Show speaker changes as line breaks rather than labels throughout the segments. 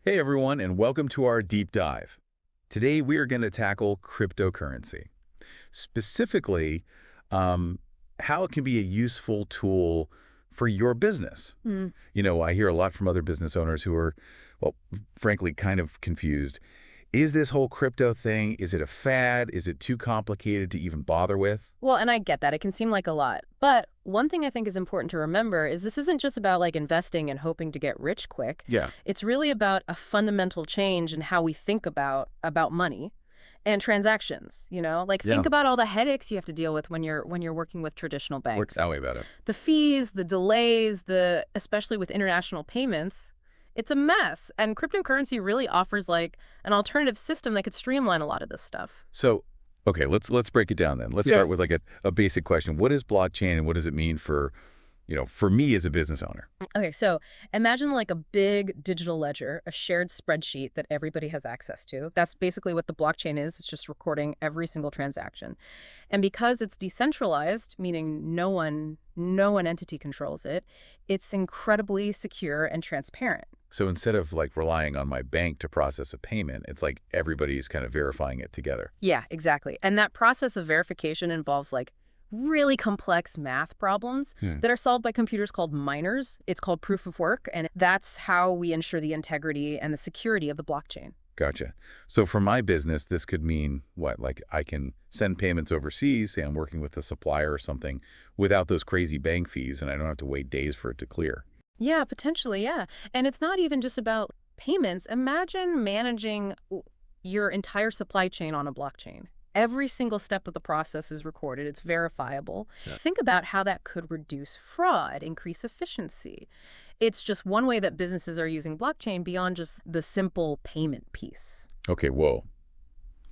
Hey everyone, and welcome to our deep dive. Today we are going to tackle cryptocurrency, specifically how it can be a useful tool for your business.
Mm.
I hear a lot from other business owners who are, well, frankly, kind of confused. Is this whole crypto thing, is it a fad? Is it too complicated to even bother with?
Well, and I get that. It can seem like a lot. But one thing I think is important to remember is this isn't just about investing and hoping to get rich quick.
Yeah,
It's really about a fundamental change in how we think about money and transactions,
yeah.
think about all the headaches you have to deal with when you're working with traditional banks.
Tell me about it.
The fees, the delays, the especially with international payments. It's a mess. And cryptocurrency really offers an alternative system that could streamline a lot of this stuff.
So, okay, let's break it down then. Let's start with a basic question. What is blockchain and what does it mean for me as a business owner?
Okay, so imagine a big digital ledger, a shared spreadsheet that everybody has access to. That's basically what the blockchain is. It's just recording every single transaction. And because it's decentralized, meaning no one entity controls it, it's incredibly secure and transparent.
So instead of relying on my bank to process a payment, it's like everybody's kind of verifying it together.
Yeah, exactly. And that process of verification involves really complex math problems that are solved by computers called miners. It's called proof of work, and that's how we ensure the integrity and the security of the blockchain.
Gotcha. So for my business, this could mean what? Like I can send payments overseas, say I'm working with a supplier or something, without those crazy bank fees, and I don't have to wait days for it to clear.
Yeah, potentially, yeah. And it's not even just about payments. Imagine managing your entire supply chain on a blockchain. Every single step of the process is recorded. It's verifiable.
Yeah.
Think about how that could reduce fraud, increase efficiency. It's just one way that businesses are using blockchain beyond just the simple payment piece.
Okay, whoa.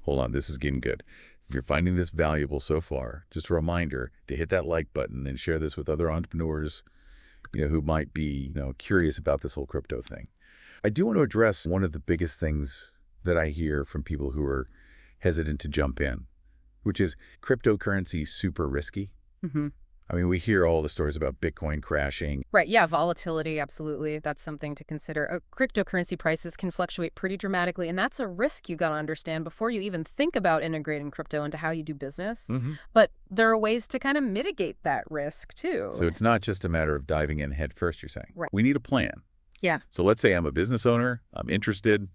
Hold on, this is getting good. If you're finding this valuable so far, just a reminder to hit that like button and share this with other entrepreneurs, who might be, curious about this whole crypto thing. I do want to address one of the biggest things that I hear from people who are hesitant to jump in, which is cryptocurrency super risky.
Mm-hmm.
I mean, we hear all the stories about Bitcoin crashing.
Right, yeah, volatility, absolutely. That's something to consider. Cryptocurrency prices can fluctuate pretty dramatically, and that's a risk you got to understand before you even think about integrating crypto into how you do business.
Mm-hmm.
But there are ways to kind of mitigate that risk, too.
So it's not just a matter of diving in head first, you're saying.
Right.
We need a plan.
Yeah.
So let's say I'm a business owner, I'm interested.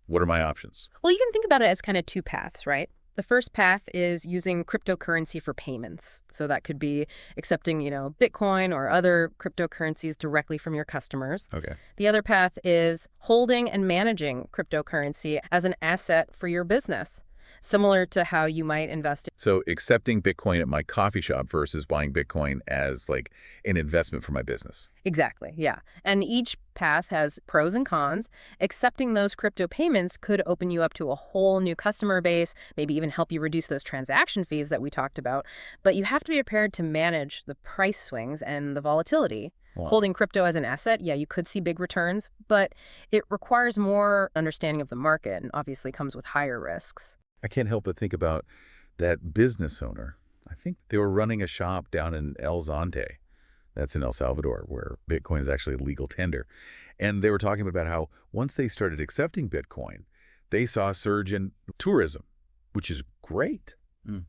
What are my options?
Well, you can think about it as kind of two paths, right? The first path is using cryptocurrency for payments. So that could be accepting, Bitcoin or other cryptocurrencies directly from your customers.
Okay.
The other path is holding and managing cryptocurrency as an asset for your business, similar to how you might invest.
So accepting Bitcoin at my coffee shop versus buying Bitcoin as an investment for my business.
Exactly, yeah. And each path has pros and cons. Accepting those crypto payments could open you up to a whole new customer base, maybe even help you reduce those transaction fees that we talked about. But you have to be prepared to manage the price swings and the volatility.
Wow.
Holding crypto as an asset, yeah, you could see big returns, but it requires more understanding of the market and obviously comes with higher risks.
I can't help but think about that business owner. I think they were running a shop down in El Zonte. That's in El Salvador, where Bitcoin is actually a legal tender. And they were talking about how once they started accepting Bitcoin, they saw a surge in tourism, which is great.
Mm.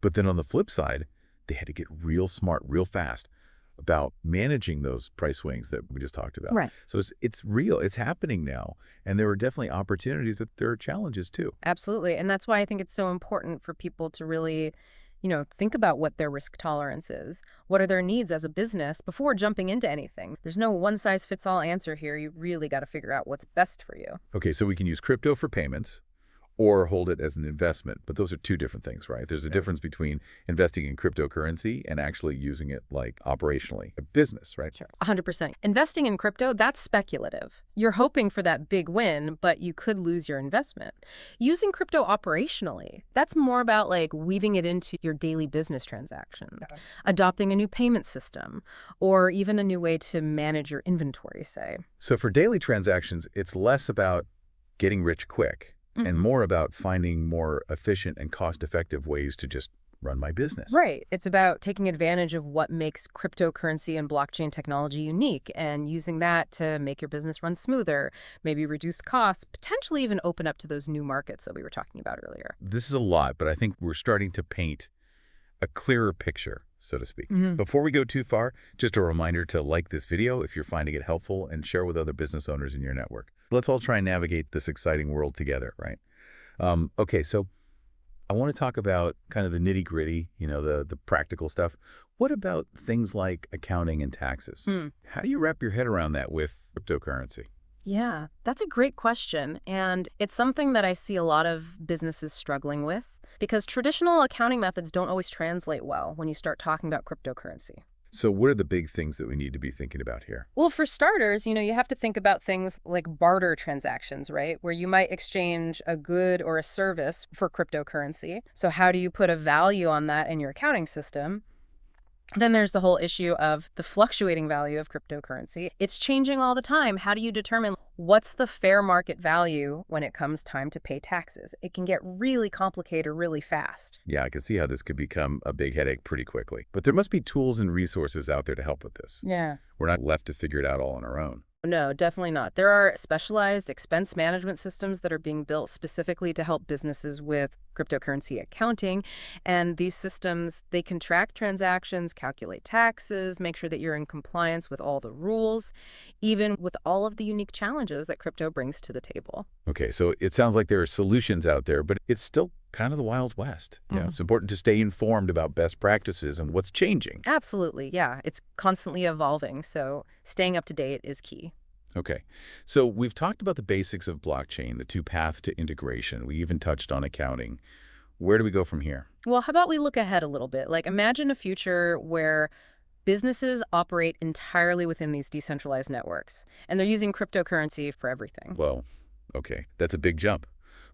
But then on the flip side, they had to get real smart, real fast about managing those price swings that we just talked about.
Right.
So it's real. It's happening now. And there are definitely opportunities, but there are challenges too.
Absolutely. And that's why I think it's so important for people to really, think about what their risk tolerance is. What are their needs as a business before jumping into anything? There's no one-size-fits-all answer here. You really got to figure out what's best for you.
Okay, so we can use crypto for payments or hold it as an investment. But those are two different things, right? There's a difference between investing in cryptocurrency and actually using it operationally, a business, right?
Sure. 100%. Investing in crypto, that's speculative. You're hoping for that big win, but you could lose your investment. Using crypto operationally, that's more about weaving it into your daily business transactions, adopting a new payment system, or even a new way to manage your inventory, say.
So for daily transactions, it's less about getting rich quick and more about finding more efficient and cost-effective ways to just run my business.
Right. It's about taking advantage of what makes cryptocurrency and blockchain technology unique and using that to make your business run smoother, maybe reduce costs, potentially even open up to those new markets that we were talking about earlier.
This is a lot, but I think we're starting to paint a clearer picture, so to speak.
Mhm.
Before we go too far, just a reminder to like this video if you're finding it helpful and share with other business owners in your network. Let's all try and navigate this exciting world together, right? Okay, so I want to talk about kind of the nitty-gritty, the practical stuff. What about things like accounting and taxes?
Hmm.
How do you wrap your head around that with cryptocurrency?
Yeah, that's a great question. And it's something that I see a lot of businesses struggling with because traditional accounting methods don't always translate well when you start talking about cryptocurrency.
So what are the big things that we need to be thinking about here?
Well, for starters, you have to think about things like barter transactions, right? Where you might exchange a good or a service for cryptocurrency. So how do you put a value on that in your accounting system? Then there's the whole issue of the fluctuating value of cryptocurrency. It's changing all the time. How do you determine what's the fair market value when it comes time to pay taxes? It can get really complicated really fast.
Yeah, I can see how this could become a big headache pretty quickly. But there must be tools and resources out there to help with this.
Yeah.
We're not left to figure it out all on our own.
No, definitely not. There are specialized expense management systems that are being built specifically to help businesses with cryptocurrency accounting. And these systems, they can track transactions, calculate taxes, make sure that you're in compliance with all the rules, even with all of the unique challenges that crypto brings to the table.
Okay, so it sounds like there are solutions out there, but it's still kind of the Wild West. Yeah,
Mhm.
it's important to stay informed about best practices and what's changing.
Absolutely, yeah. It's constantly evolving, so staying up to date is key.
Okay, so we've talked about the basics of blockchain, the two paths to integration. We even touched on accounting. Where do we go from here?
Well, how about we look ahead a little bit? Like, imagine a future where businesses operate entirely within these decentralized networks, and they're using cryptocurrency for everything.
Well, okay, that's a big jump.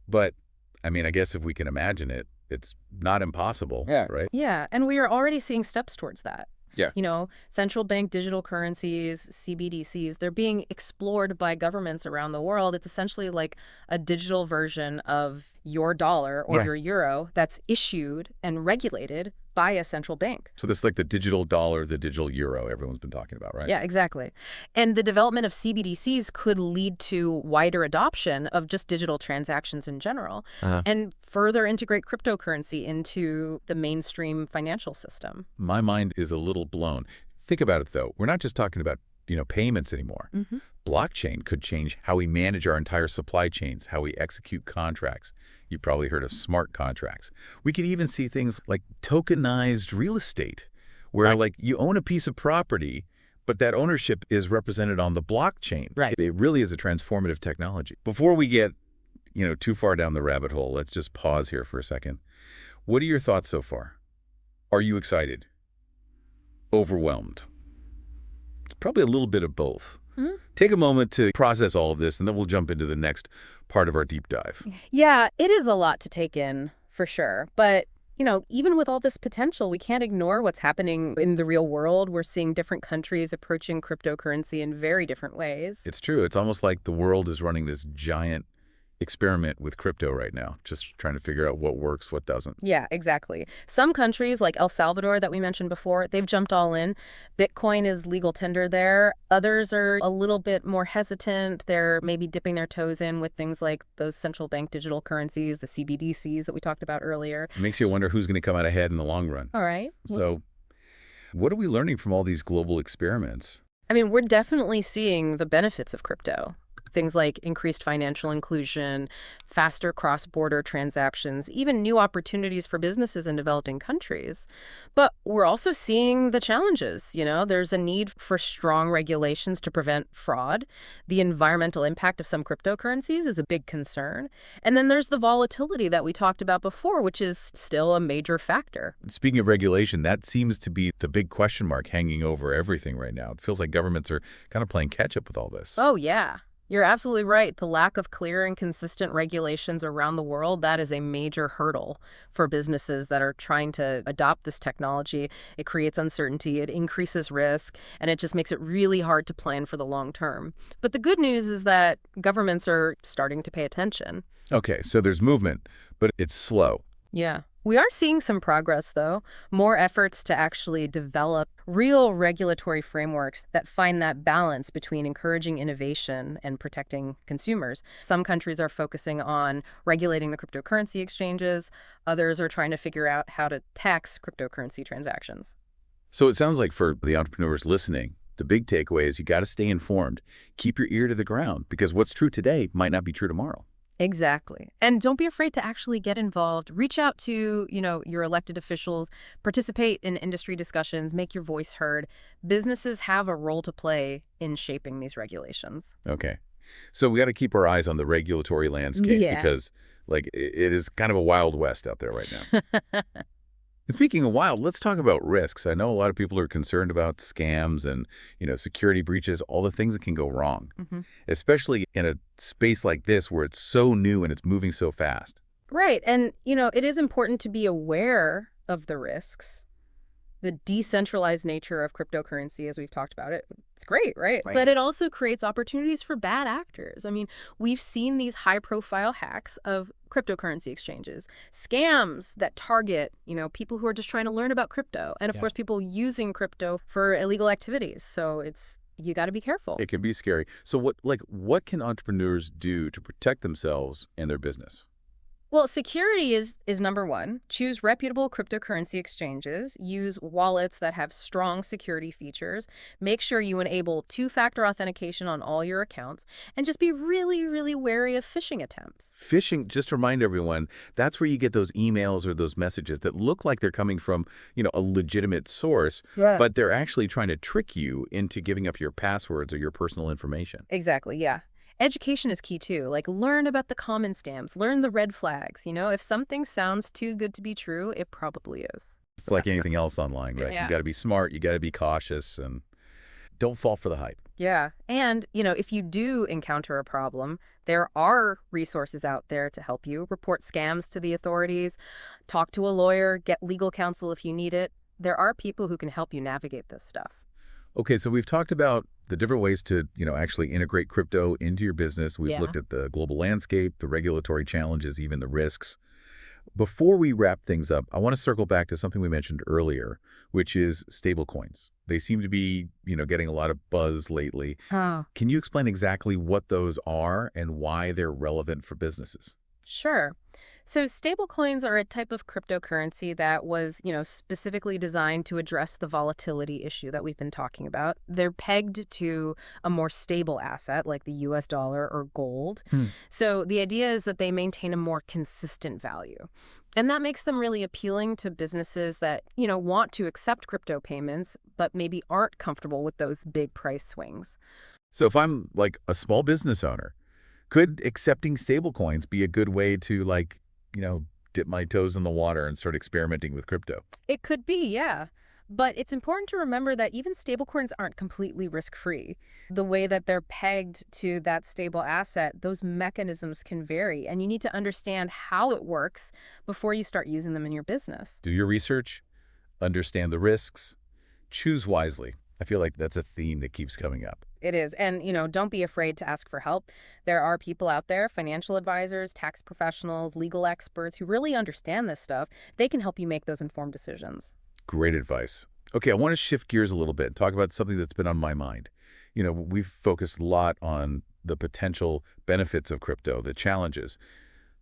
But, I mean, I guess if we can imagine it, it's not impossible,
Yeah.
right?
Yeah, and we are already seeing steps towards that.
Yeah.
Central bank digital currencies, CBDCs, they're being explored by governments around the world. It's essentially like a digital version of your dollar or
Right.
your euro that's issued and regulated by a central bank.
So this is like the digital dollar, the digital euro everyone's been talking about, right?
Yeah, exactly. And the development of CBDCs could lead to wider adoption of just digital transactions in general and further integrate cryptocurrency into the mainstream financial system.
My mind is a little blown. Think about it, though. We're not just talking about, payments anymore.
Hmm.
Blockchain could change how we manage our entire supply chains, how we execute contracts. You've probably heard of smart contracts. We could even see things like tokenized real estate, where
Right.
like you own a piece of property, but that ownership is represented on the blockchain.
Right.
It really is a transformative technology. Before we get, too far down the rabbit hole, let's just pause here for a second. What are your thoughts so far? Are you excited? Overwhelmed? It's probably a little bit of both.
Mhm.
Take a moment to process all of this, and then we'll jump into the next part of our deep dive.
Yeah, it is a lot to take in for sure. But, even with all this potential, we can't ignore what's happening in the real world. We're seeing different countries approaching cryptocurrency in very different ways.
It's true. It's almost like the world is running this giant experiment with crypto right now, just trying to figure out what works, what doesn't.
Yeah, exactly. Some countries like El Salvador that we mentioned before, they've jumped all in. Bitcoin is legal tender there. Others are a little bit more hesitant. They're maybe dipping their toes in with things like those central bank digital currencies, the CBDCs that we talked about earlier.
It makes you wonder who's going to come out ahead in the long run.
All right.
So what are we learning from all these global experiments?
I mean, we're definitely seeing the benefits of crypto. Things like increased financial inclusion, faster cross-border transactions, even new opportunities for businesses in developing countries. But we're also seeing the challenges. There's a need for strong regulations to prevent fraud. The environmental impact of some cryptocurrencies is a big concern. And then there's the volatility that we talked about before, which is still a major factor.
Speaking of regulation, that seems to be the big question mark hanging over everything right now. It feels like governments are kind of playing catch up with all this.
Oh, yeah. You're absolutely right. The lack of clear and consistent regulations around the world, that is a major hurdle for businesses that are trying to adopt this technology. It creates uncertainty, it increases risk, and it just makes it really hard to plan for the long term. But the good news is that governments are starting to pay attention.
Okay, so there's movement, but it's slow.
Yeah. We are seeing some progress, though. More efforts to actually develop real regulatory frameworks that find that balance between encouraging innovation and protecting consumers. Some countries are focusing on regulating the cryptocurrency exchanges. Others are trying to figure out how to tax cryptocurrency transactions.
So it sounds like for the entrepreneurs listening, the big takeaway is you got to stay informed. Keep your ear to the ground because what's true today might not be true tomorrow.
Exactly. And don't be afraid to actually get involved. Reach out to, your elected officials, participate in industry discussions, make your voice heard. Businesses have a role to play in shaping these regulations.
Okay. So we got to keep our eyes on the regulatory landscape
Yeah.
because it is kind of a wild west out there right now. And speaking of wild, let's talk about risks. I know a lot of people are concerned about scams and, security breaches, all the things that can go wrong,
hmm
especially in a space like this where it's so new and it's moving so fast.
Right. And, it is important to be aware of the risks. The decentralized nature of cryptocurrency, as we've talked about it, it's great, right?
Right.
But it also creates opportunities for bad actors. I mean, we've seen these high-profile hacks of cryptocurrency exchanges, scams that target, people who are just trying to learn about crypto, and of
Yeah.
course, people using crypto for illegal activities. So you got to be careful.
It can be scary. So what can entrepreneurs do to protect themselves and their business?
Well, security is number one. Choose reputable cryptocurrency exchanges. Use wallets that have strong security features. Make sure you enable two-factor authentication on all your accounts. And just be really, really wary of phishing attempts.
Phishing, just to remind everyone, that's where you get those emails or those messages that look like they're coming from, a legitimate source,
Yeah.
but they're actually trying to trick you into giving up your passwords or your personal information.
Exactly, yeah. Education is key too. Like, learn about the common scams, learn the red flags. If something sounds too good to be true, it probably is.
It's like anything else online, right? You
Yeah.
got to be smart, you got to be cautious, and don't fall for the hype.
Yeah. And, if you do encounter a problem, there are resources out there to help you. Report scams to the authorities, talk to a lawyer, get legal counsel if you need it. There are people who can help you navigate this stuff.
Okay, so we've talked about the different ways to, actually integrate crypto into your business. We've
Yeah.
looked at the global landscape, the regulatory challenges, even the risks. Before we wrap things up, I want to circle back to something we mentioned earlier, which is stablecoins. They seem to be, getting a lot of buzz lately.
Oh.
Can you explain exactly what those are and why they're relevant for businesses?
Sure. So stablecoins are a type of cryptocurrency that was, specifically designed to address the volatility issue that we've been talking about. They're pegged to a more stable asset like the US dollar or gold.
Hmm.
So the idea is that they maintain a more consistent value. And that makes them really appealing to businesses that, want to accept crypto payments, but maybe aren't comfortable with those big price swings.
So if I'm like a small business owner, could accepting stablecoins be a good way to you know, dip my toes in the water and start experimenting with crypto?
It could be, yeah. But it's important to remember that even stablecoins aren't completely risk-free. The way that they're pegged to that stable asset, those mechanisms can vary, and you need to understand how it works before you start using them in your business.
Do your research, understand the risks, choose wisely. I feel like that's a theme that keeps coming up.
It is. And, don't be afraid to ask for help. There are people out there, financial advisors, tax professionals, legal experts who really understand this stuff. They can help you make those informed decisions.
Great advice. Okay, I want to shift gears a little bit and talk about something that's been on my mind. We've focused a lot on the potential benefits of crypto, the challenges.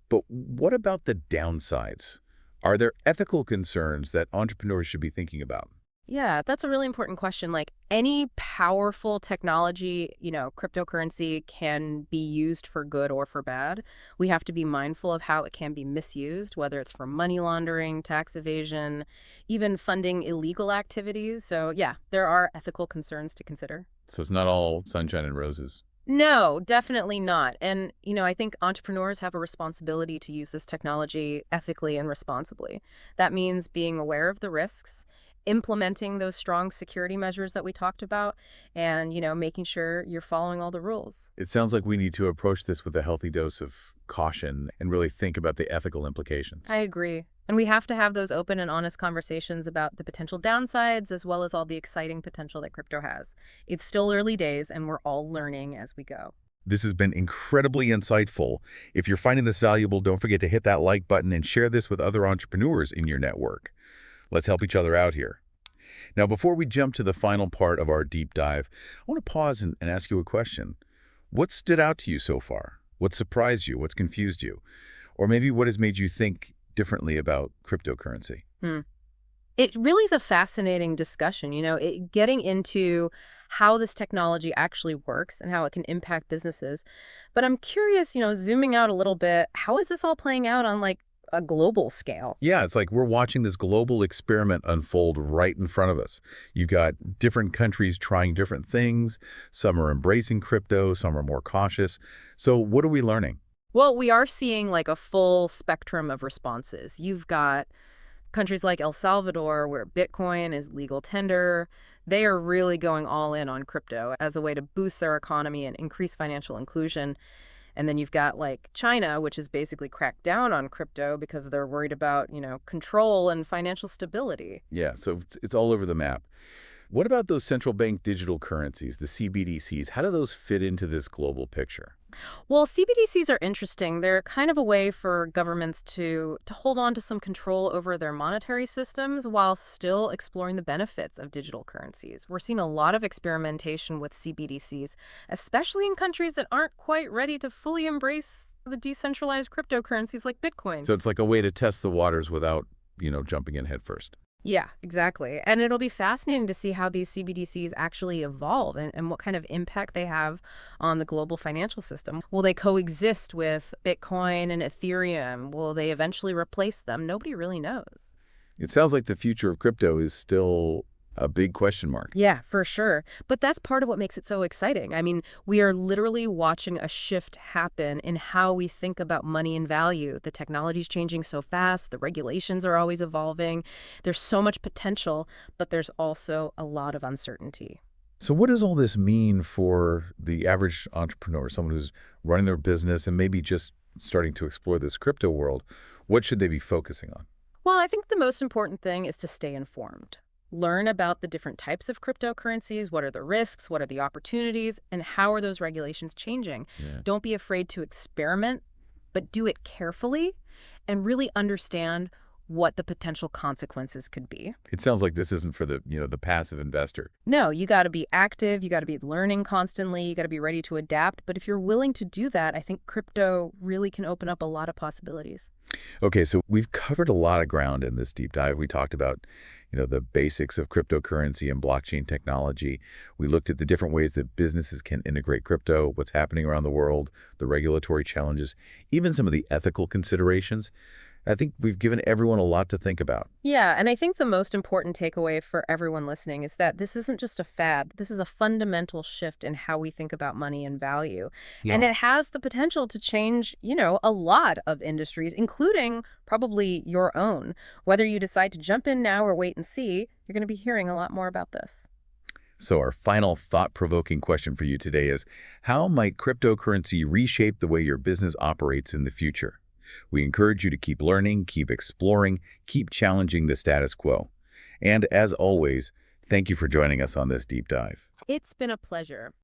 But what about the downsides? Are there ethical concerns that entrepreneurs should be thinking about?
Yeah, that's a really important question. Like, any powerful technology, cryptocurrency can be used for good or for bad. We have to be mindful of how it can be misused, whether it's for money laundering, tax evasion, even funding illegal activities. So yeah, there are ethical concerns to consider.
So it's not all sunshine and roses.
No, definitely not. And, I think entrepreneurs have a responsibility to use this technology ethically and responsibly. That means being aware of the risks, implementing those strong security measures that we talked about, and, making sure you're following all the rules.
It sounds like we need to approach this with a healthy dose of caution and really think about the ethical implications.
I agree. And we have to have those open and honest conversations about the potential downsides as well as all the exciting potential that crypto has. It's still early days, and we're all learning as we go.
This has been incredibly insightful. If you're finding this valuable, don't forget to hit that like button and share this with other entrepreneurs in your network. Let's help each other out here. Now, before we jump to the final part of our deep dive, I want to pause and ask you a question. What stood out to you so far? What surprised you? What's confused you? Or maybe what has made you think differently about cryptocurrency?
Hmm. It really is a fascinating discussion, getting into how this technology actually works and how it can impact businesses. But I'm curious, zooming out a little bit, how is this all playing out on like a global scale?
Yeah, it's like we're watching this global experiment unfold right in front of us. You've got different countries trying different things. Some are embracing crypto, some are more cautious. So what are we learning?
Well, we are seeing like a full spectrum of responses. You've got countries like El Salvador, where Bitcoin is legal tender. They are really going all in on crypto as a way to boost their economy and increase financial inclusion. And then you've got like China, which has basically cracked down on crypto because they're worried about, control and financial stability.
Yeah, so it's all over the map. What about those central bank digital currencies, the CBDCs? How do those fit into this global picture?
Well, CBDCs are interesting. They're kind of a way for governments to hold on to some control over their monetary systems while still exploring the benefits of digital currencies. We're seeing a lot of experimentation with CBDCs, especially in countries that aren't quite ready to fully embrace the decentralized cryptocurrencies like Bitcoin.
So it's like a way to test the waters without, jumping in headfirst.
Yeah, exactly. And it'll be fascinating to see how these CBDCs actually evolve and what kind of impact they have on the global financial system. Will they coexist with Bitcoin and Ethereum? Will they eventually replace them? Nobody really knows.
It sounds like the future of crypto is still a big question mark.
Yeah, for sure. But that's part of what makes it so exciting. I mean, we are literally watching a shift happen in how we think about money and value. The technology's changing so fast, the regulations are always evolving. There's so much potential, but there's also a lot of uncertainty.
So what does all this mean for the average entrepreneur, someone who's running their business and maybe just starting to explore this crypto world? What should they be focusing on?
Well, I think the most important thing is to stay informed. Learn about the different types of cryptocurrencies. What are the risks? What are the opportunities? And how are those regulations changing?
Yeah.
Don't be afraid to experiment, but do it carefully and really understand what the potential consequences could be.
It sounds like this isn't for the passive investor.
No, you got to be active. You got to be learning constantly. You got to be ready to adapt. But if you're willing to do that, I think crypto really can open up a lot of possibilities.
Okay, so we've covered a lot of ground in this deep dive. We talked about, the basics of cryptocurrency and blockchain technology. We looked at the different ways that businesses can integrate crypto, what's happening around the world, the regulatory challenges, even some of the ethical considerations. I think we've given everyone a lot to think about.
Yeah, and I think the most important takeaway for everyone listening is that this isn't just a fad. This is a fundamental shift in how we think about money and value. And
Yeah.
it has the potential to change, a lot of industries, including probably your own. Whether you decide to jump in now or wait and see, you're going to be hearing a lot more about this.
So our final thought-provoking question for you today is, how might cryptocurrency reshape the way your business operates in the future? We encourage you to keep learning, keep exploring, keep challenging the status quo. And as always, thank you for joining us on this deep dive.
It's been a pleasure.